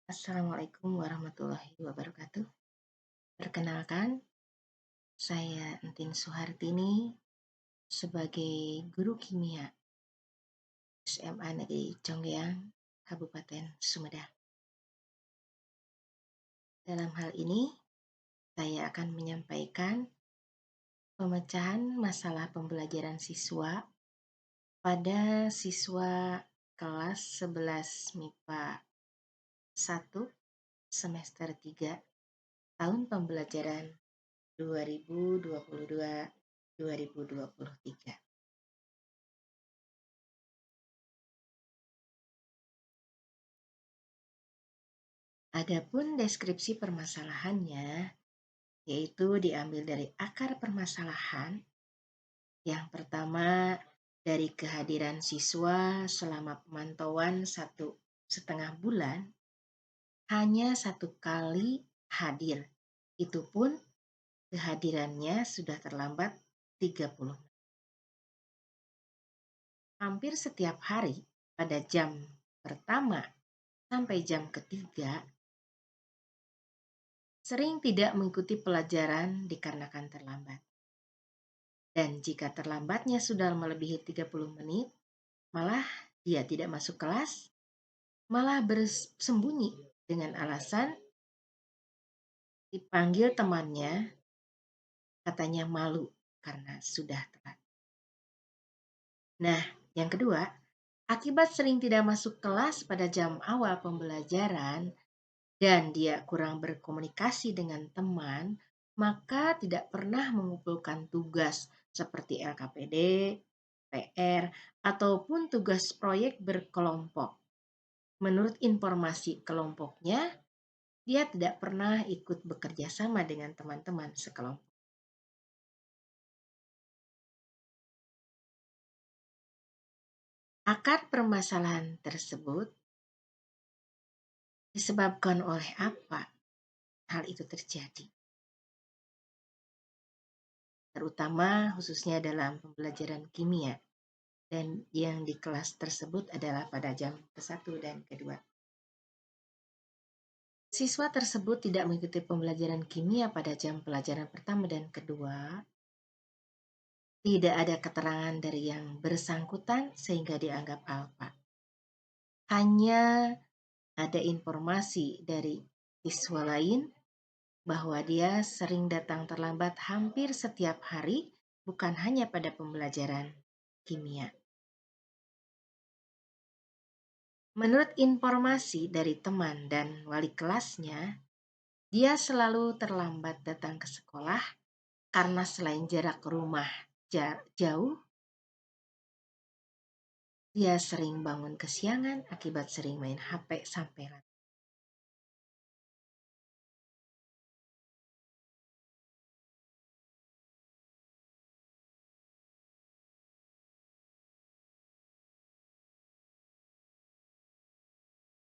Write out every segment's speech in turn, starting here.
Assalamualaikum warahmatullahi wabarakatuh. Perkenalkan, saya Entin Suhartini sebagai guru kimia SMA Negeri Conggeang, Kabupaten Sumedang. Dalam hal ini, saya akan menyampaikan pemecahan masalah pembelajaran siswa pada siswa kelas 11 MIPA 1 semester 3 tahun pembelajaran 2022-2023. Adapun deskripsi permasalahannya, yaitu diambil dari akar permasalahan. Yang pertama, dari kehadiran siswa selama pemantauan 1,5 bulan, hanya 1 kali hadir. Itu pun kehadirannya sudah terlambat 30 menit. Hampir setiap hari pada jam pertama sampai jam ketiga, sering tidak mengikuti pelajaran dikarenakan terlambat. Dan jika terlambatnya sudah melebihi 30 menit, malah dia tidak masuk kelas, malah bersembunyi dengan alasan dipanggil temannya, katanya malu karena sudah telat. Nah, yang kedua, akibat sering tidak masuk kelas pada jam awal pembelajaran dan dia kurang berkomunikasi dengan teman, maka tidak pernah mengumpulkan tugas seperti LKPD, PR, ataupun tugas proyek berkelompok. Menurut informasi kelompoknya, dia tidak pernah ikut bekerja sama dengan teman-teman sekelompok. Akar permasalahan tersebut disebabkan oleh apa hal itu terjadi? Terutama khususnya dalam pembelajaran kimia. Dan yang di kelas tersebut adalah pada jam ke-1 dan ke-2. Siswa tersebut tidak mengikuti pembelajaran kimia pada jam pelajaran pertama dan kedua. Tidak ada keterangan dari yang bersangkutan sehingga dianggap alfa. Hanya ada informasi dari siswa lain bahwa dia sering datang terlambat hampir setiap hari, bukan hanya pada pembelajaran kimia. Menurut informasi dari teman dan wali kelasnya, dia selalu terlambat datang ke sekolah karena selain jarak rumah jauh, dia sering bangun kesiangan akibat sering main HP sampai larut.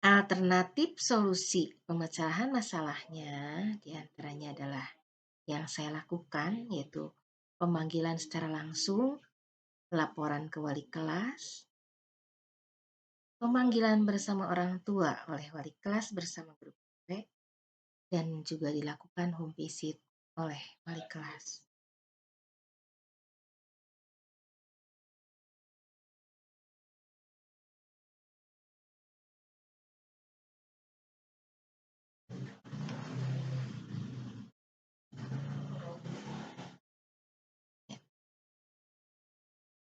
Alternatif solusi pemecahan masalahnya diantaranya adalah yang saya lakukan, yaitu pemanggilan secara langsung, laporan ke wali kelas, pemanggilan bersama orang tua oleh wali kelas bersama guru PP, dan juga dilakukan home visit oleh wali kelas.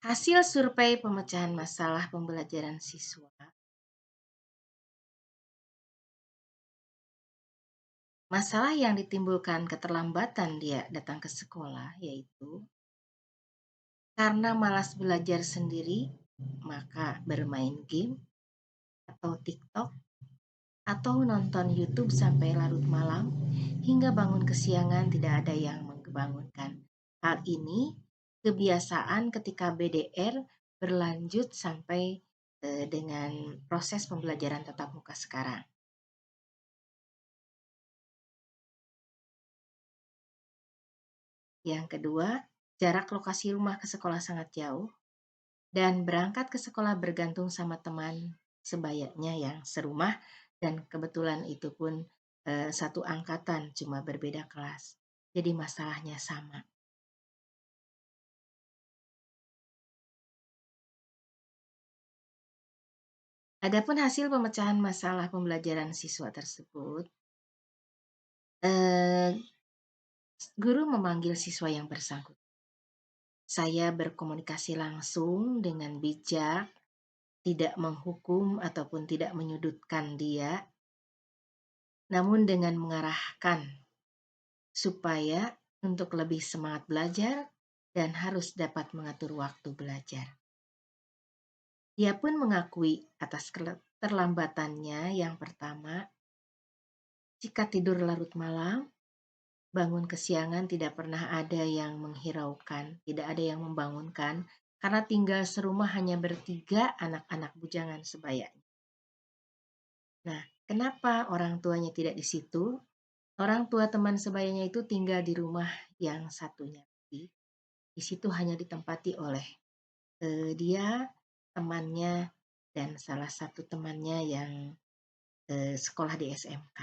Hasil survei pemecahan masalah pembelajaran siswa. Masalah yang ditimbulkan keterlambatan dia datang ke sekolah yaitu karena malas belajar sendiri, maka bermain game atau TikTok atau nonton YouTube sampai larut malam hingga bangun kesiangan tidak ada yang membangunkan. Hal ini kebiasaan ketika BDR berlanjut sampai dengan proses pembelajaran tatap muka sekarang. Yang kedua, jarak lokasi rumah ke sekolah sangat jauh dan berangkat ke sekolah bergantung sama teman sebayanya yang serumah dan kebetulan itu pun satu angkatan, cuma berbeda kelas. Jadi masalahnya sama. Adapun hasil pemecahan masalah pembelajaran siswa tersebut, eh, guru memanggil siswa yang bersangkutan. Saya berkomunikasi langsung dengan bijak, tidak menghukum ataupun tidak menyudutkan dia, namun dengan mengarahkan supaya untuk lebih semangat belajar dan harus dapat mengatur waktu belajar. Dia pun mengakui atas keterlambatannya yang pertama, jika tidur larut malam, bangun kesiangan tidak pernah ada yang menghiraukan, tidak ada yang membangunkan, karena tinggal serumah hanya bertiga anak-anak bujangan sebayanya. Nah, kenapa orang tuanya tidak di situ? Orang tua teman sebayanya itu tinggal di rumah yang satunya. Di situ hanya ditempati oleh dia, temannya, dan salah satu temannya yang sekolah di SMK.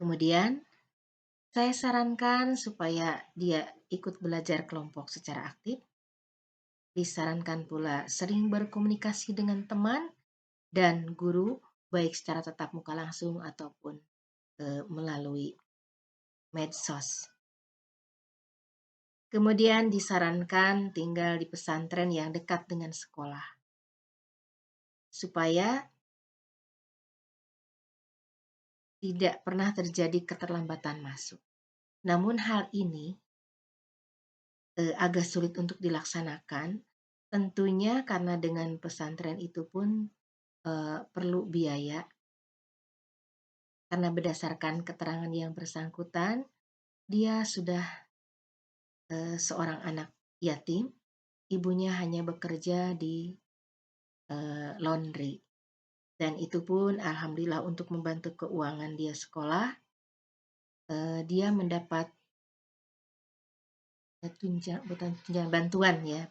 Kemudian saya sarankan supaya dia ikut belajar kelompok secara aktif. Disarankan pula sering berkomunikasi dengan teman dan guru, baik secara tatap muka langsung ataupun melalui medsos. Kemudian disarankan tinggal di pesantren yang dekat dengan sekolah, supaya tidak pernah terjadi keterlambatan masuk. Namun hal ini agak sulit untuk dilaksanakan, tentunya karena dengan pesantren itu pun perlu biaya, karena berdasarkan keterangan yang bersangkutan, dia sudah seorang anak yatim, ibunya hanya bekerja di laundry. Dan itu pun alhamdulillah untuk membantu keuangan dia sekolah, dia mendapat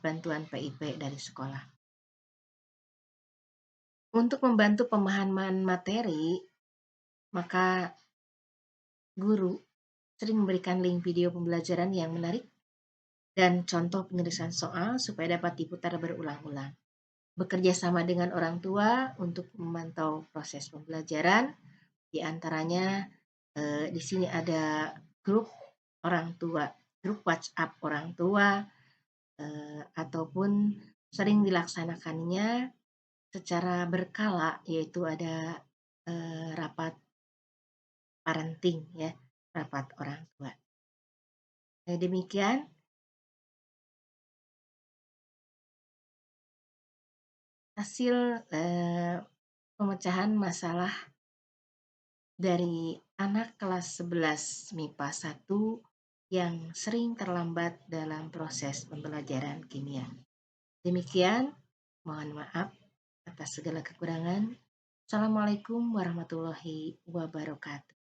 bantuan PIP dari sekolah. Untuk membantu pemahaman materi, maka guru sering memberikan link video pembelajaran yang menarik dan contoh penyelesaian soal supaya dapat diputar berulang-ulang. Bekerja sama dengan orang tua untuk memantau proses pembelajaran, di antaranya di sini ada grup orang tua, grup WhatsApp orang tua, ataupun sering dilaksanakannya secara berkala, yaitu ada rapat parenting, ya, rapat orang tua. Nah, demikian hasil pemecahan masalah dari anak kelas 11 MIPA 1 yang sering terlambat dalam proses pembelajaran kimia. Demikian, mohon maaf atas segala kekurangan. Assalamualaikum warahmatullahi wabarakatuh.